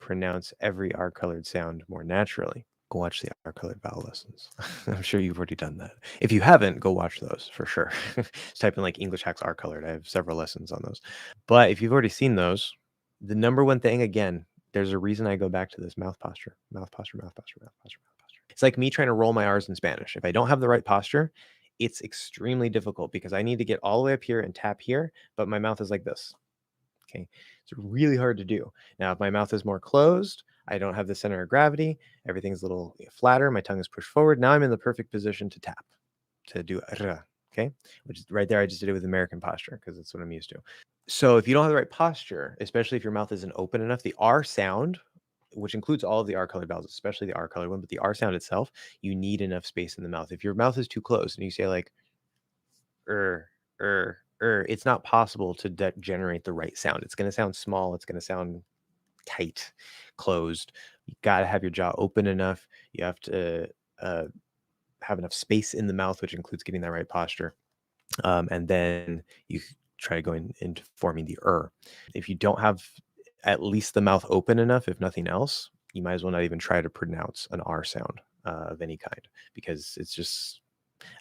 pronounce every R-colored sound more naturally? Go watch the R-colored vowel lessons. I'm sure you've already done that. If you haven't, go watch those for sure. Just type in like English hacks R-colored. I have several lessons on those. But if you've already seen those, the number one thing, again, there's a reason I go back to this mouth posture, mouth posture, mouth posture, mouth posture, mouth posture. It's like me trying to roll my R's in Spanish. If I don't have the right posture, it's extremely difficult because I need to get all the way up here and tap here, but my mouth is like this. Okay. It's really hard to do. Now, if my mouth is more closed, I don't have the center of gravity, everything's a little flatter, my tongue is pushed forward. Now I'm in the perfect position to tap, to do r. Okay. Which is right there. I just did it with American posture because that's what I'm used to. So if you don't have the right posture, especially if your mouth isn't open enough, the R sound, which includes all of the R colored vowels, especially the R colored one, but the R sound itself, you need enough space in the mouth. If your mouth is too closed and you say like it's not possible to generate the right sound. It's going to sound small. It's going to sound tight, closed. You got to have your jaw open enough. You have to have enough space in the mouth, which includes getting that right posture. And then you try going into forming the If you don't have at least the mouth open enough, if nothing else, you might as well not even try to pronounce an R sound of any kind because it's just.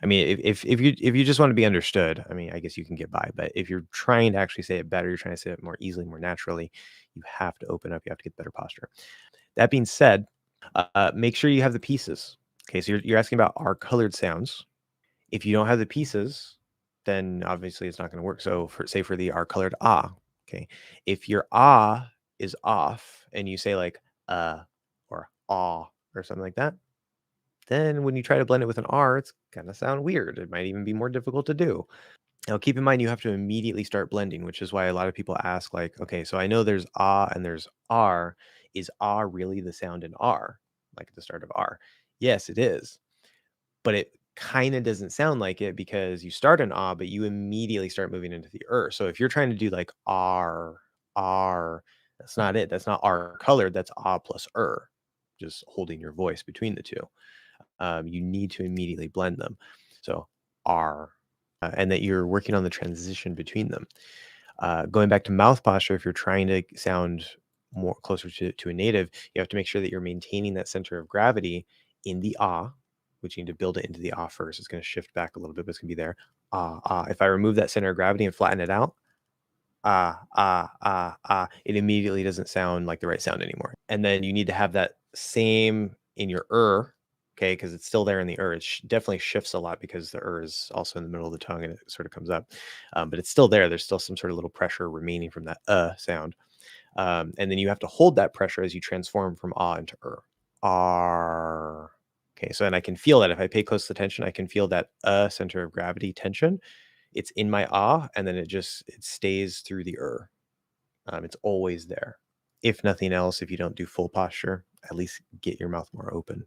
I mean, if you just want to be understood, I mean, I guess you can get by. But if you're trying to actually say it better, you're trying to say it more easily, more naturally, you have to open up. You have to get better posture. That being said, make sure you have the pieces. Okay, so you're asking about R colored sounds. If you don't have the pieces, then obviously it's not going to work. So for the R colored ah, okay, if your ah is off and you say like or ah or something like that, then when you try to blend it with an R, it's gonna sound weird. It might even be more difficult to do. Now, keep in mind you have to immediately start blending, which is why a lot of people ask, like, okay, so I know there's ah and there's R. Is ah really the sound in R, like at the start of R? Yes, it is, but it kind of doesn't sound like it because you start an ah, but you immediately start moving into the So if you're trying to do like R, R, that's not it. That's not R colored. That's ah plus just holding your voice between the two. You need to immediately blend them. So R, and that you're working on the transition between them. Going back to mouth posture, if you're trying to sound more closer to a native, you have to make sure that you're maintaining that center of gravity in the ah, which you need to build it into the ah first. It's going to shift back a little bit, but it's going to be there. Ah, ah. If I remove that center of gravity and flatten it out, it immediately doesn't sound like the right sound anymore. And then you need to have that same in your okay, because it's still there in the It definitely shifts a lot because the is also in the middle of the tongue and it sort of comes up. But it's still there. There's still some sort of little pressure remaining from that sound. And then you have to hold that pressure as you transform from ah into R. Okay, so and I can feel that if I pay close attention, I can feel that center of gravity tension. It's in my ah, and then it stays through the it's always there. If nothing else, if you don't do full posture, at least get your mouth more open.